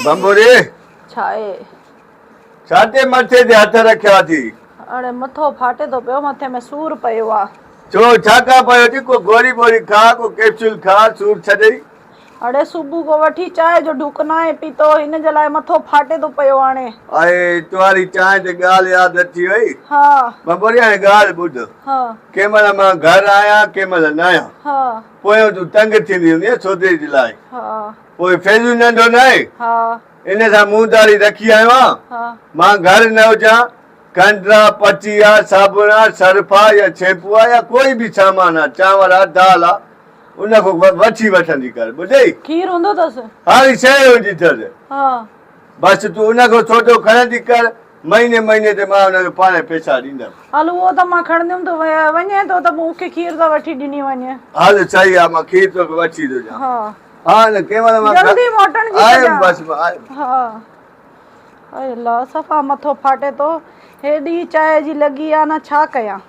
बंबोरी छाए छाते मथे ते हथ रखिया थी। अरे मथो फाटे तो पियो, मथे में सूर पयो आ। छो छाका पयो थी? को गोरी बोरी खा, को कैप्सूल खा, सूर छॾई। अरे सुबह को वठी चाय जो ढुकना है पीतो, इन जे लाइ मथो फाटे तो पियो हाणे। अरे तुम्हारी चाय ते ॻाल्हि यादि अची वई। हाँ बंबोरी हाणे ॻाल्हि ॿुध। हाँ कंहिं महिल मां घर आहियां, कंहिं महिल न आहियां। हाँ पोइ तूं तंग थींदी हूंदी सोदे जे लाइ। हाँ पोइ फैज़ू नंढो न आहे, हाँ इन सां मुंहदारी रखी आयो आहियां। हाँ मां घर न हुजां, खंडु पची आहे, साबुण आहे, सर्फ आहे या शैम्पू आहे या कोई बि सामान आहे, चांवर आहे, दाल आहे, उनखां वठी वठंदी कर, ॿुधई? खीर हूंदो अथसि? हारी शइ हुजी अथसि। हाँ बसि तूं उनखां सोचो खणंदी कर, महीने महीने ते मां हुनखे पाणे पैसा ॾींदमि। हल उहो त मां खणंदमि, तो वञे तो त मूंखे खीर त वठी ॾिनी वञे। हल सही आहे, मां खीर तोखे वठी थो ॾियां। हाँ हाँ न कंहिं महिल मां जल्दी मोटण जी आयुमि, बसि मां आयुमि। हाँ अरे अल्लाह, सफ़ा मथो फाटे तो, हेॾी चाय जी लगी आ न, छा कयां?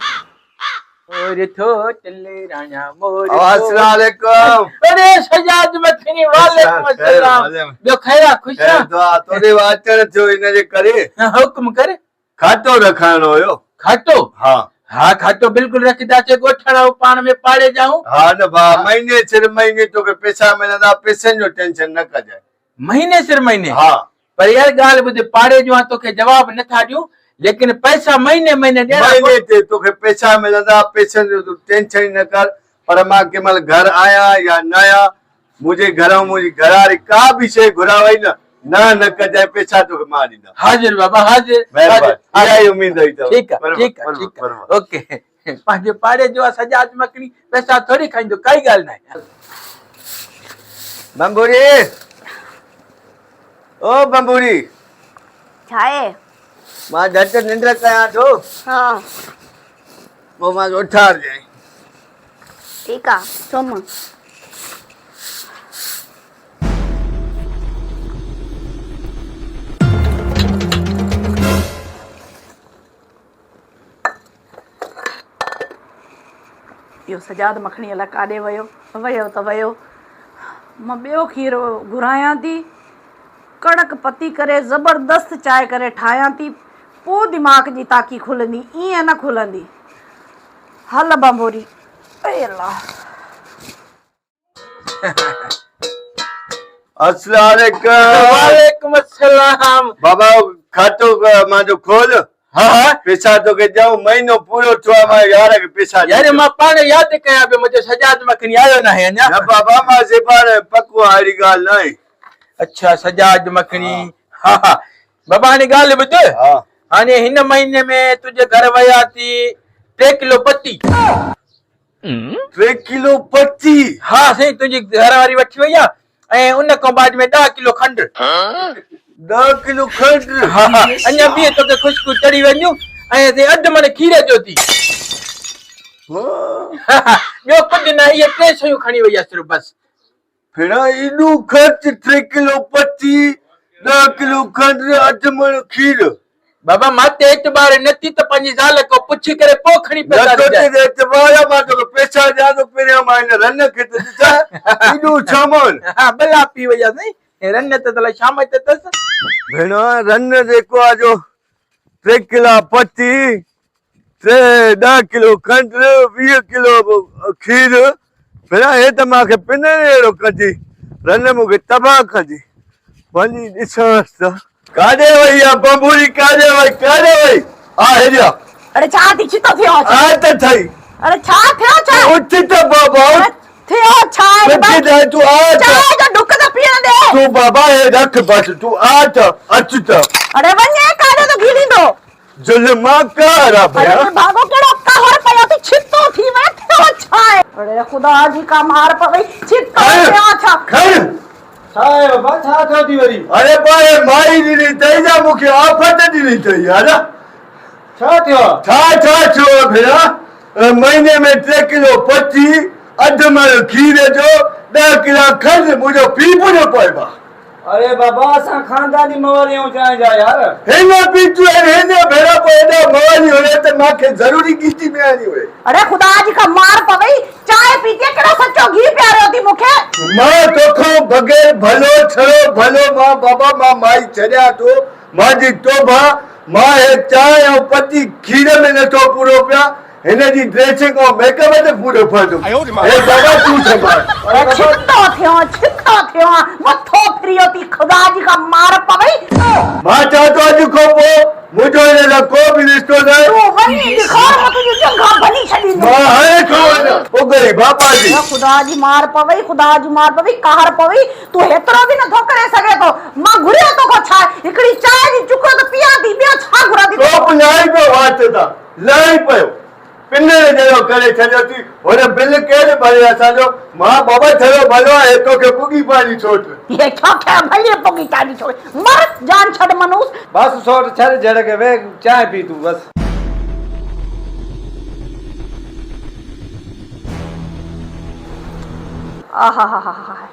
मोर थो चले राणा मोर। अस्सलाम वालेकुम। अरे सजाद मखनी, वालेकुम अस्सलाम। ॿियो खैर खुश खैर दुआ, तोरे अचण थियो इन जे करे हुक्म कर। खातो रखाइणो हुयो। खातो? हाँ हाँ खातो बिल्कुल रखदासे, गोठड़ा पाण में पाड़े जाऊं। हाँ न बा, महीने सिर महीने तोखे पैसा मिलंदा, पैसनि जो टेंशन न कजाए। महीने सिर महीने? हाँ पर यार ॻाल्हि ॿुध, पाड़े जो तोखे जवाब नथा ॾियूं, लेकिन पैसा महीने महीने ॾियणा। महीने ते तोखे पैसा मिलंदा, पैसनि जो तूं टेंशन ई न कर। पर मां कंहिं महिल घर आहियां या न आहियां, मुंहिंजे घरां मुंहिंजी घरवारी का बि शइ घुरावई न न कजाए, पैसा तोखे मां ॾींदमि। हाजिर बाबा हाजिर। इहा ई उम्मीद हुई। ठीक है ओके। पंहिंजे पाड़े जो सजाद मखनी पैसा थोड़ी खाईंदो, काई ॻाल्हि न आहे। बंबूरी, ओ बंबूरी, छा आहे? मां झटि निंड कयां थो, हाँ पोइ मां उथार जाए। ठीक आहे, सुम। इहो सजाद मखणी अलाए काॾे वियो त वियो। मां ॿियो खीर घुरायां थी, कड़क पती करे ज़बरदस्त चांहि करे ठाहियां थी, पोइ दिमाग़ जी ताकी खुलंदी, ईअं न खुलंदी। हल बंबोरी। अरे अल्लाह। अस्सलाम वालेकुम। वालेकुम अस्सलाम। बाबा खातो मुंहिंजो खोल। हाँ पैसा तोखे ॾियूं, महीनो पूरो थियो आहे, मां यार खे पैसा यार मां पाण यादि कयां पियो, मुंहिंजो सजाद मखनी आयो न आहे अञा। न बाबा, मां सिपाण पको आहे, अहिड़ी ॻाल्हि न आहे। अच्छा सजाद मखनी। हाँ हाँ बाबा हाणे ॻाल्हि ॿुध, हाणे हिन महीने में तुंहिंजे घर वया थी 3 किलो पत्ती। 3 किलो पत्ती? हाँ साईं, तुंहिंजी घरवारी वठी वई आहे, ऐं उन खां बाद में 10 किलो खंडु। 10 किलो खंडु? हाँ हाँ अञा बि तोखे खुशबू चढ़ी वञूं, ऐं अधु मन खीर जो थी। ॿियो कुझु न, इहे 3 शयूं खणी वई आहे सिर्फ़ बस। भेणा एॾो ख़र्च? 3 किलो पत्ती, 10 किलो खंडु, अधु मन खीर? बाबा मां ते एतबार नथी त पंहिंजी ज़ाल को पुछी करे पोइ खणी पैसा ॾिजांइ। एतबार मां तोखे पैसा ॾियां थो, पहिरियों मां हिन रन खे त ॾिसां एॾो सामान। हाँ भला पी वई आहे साईं, रन त अलाए शाम ते अथसि। भेणा रन जेको आहे जो 3 किलो पत्ती, 10 किलो खंडु, 20 किलो खीर, भेणा हे त मूंखे पिन अहिड़ो कंदी, रन मूंखे तबाह कंदी। वञी ॾिसांसि त काॾे वई आहे बंबूरी, काॾे वई? हा हेॾी आहे। अरे छा थी छितो थियो? आ त थई। अरे छा थियो? छा उठ त बाबा, थियो छा आहे? तूं आ चाय जो ढुक त पीअण दे। तूं बाबा हे रख बस, तूं आ त अच त। अरे वञे काॾे तो घिरींदो? जुल्मा कर भैया। अरे भागो केड़ो कहर पयो थी, छितो थी वे थियो छा आहे? अरे खुदा जी का मार पई, छितो थियो छा? खैर छाए बाबा, छा थियो थी वरी? अरे भाई माई दी तई जा मुखे आफत दी तई यार। छा थियो? छा थियो भैया? महीने में 3 किलो पत्ती, अधु मन खीर जो, 10 किलो खंड, मुझो पी पुजो पइबा। अरे बाबा असां खानदानी मवारियूं चाहे जा यार। हेना पीछू है हेना भेड़ा को एडा मवाली होले त माखे जरूरी गीती में आनी होए। अरे खुदा जी का मार पवई चाय पीते केड़ा सच्चो घी प्यारो थी मुखे। मां तोखो बगैर भलो छड़ो भलो मां बाबा मां माई छड़या तो मां जी तोबा मां हे चाय और पति खीर में न तो पूरो पिया हिन जी ड्रेसिंग और मेकअप ते पूरो फर्दो। ए बाबा तू संभाल। अरे छित्तो थियो मथो फिरियो थी खुदा जी का मार पवई। मां चाहतो अज को पो मुझो ने को भी रिश्तो न तू वनी दिखा मत तुझे जगह बनी छडी। मां है को ओ गई बाबा जी। खुदा जी मार पवई खुदा जी मार पवई कहर पवई तू हेतरो भी न थो करे सके तो मां घुरियो तो को छा एकड़ी चाय जी चुको तो पिया दी बे छा घुरा दी। तो लाई पे बात था लाई पयो पिने जड़ो करे छजो थी और बिल केड़ भरे असाजो मां बाबा थरो भलो है तो के पुगी पानी छोट ये छा के भले पोगी चाली छोड़ मर जान छड़ मनुस। बस सोट छड़ जड़ के वे चाय पी तू बस। आहा हा हा हा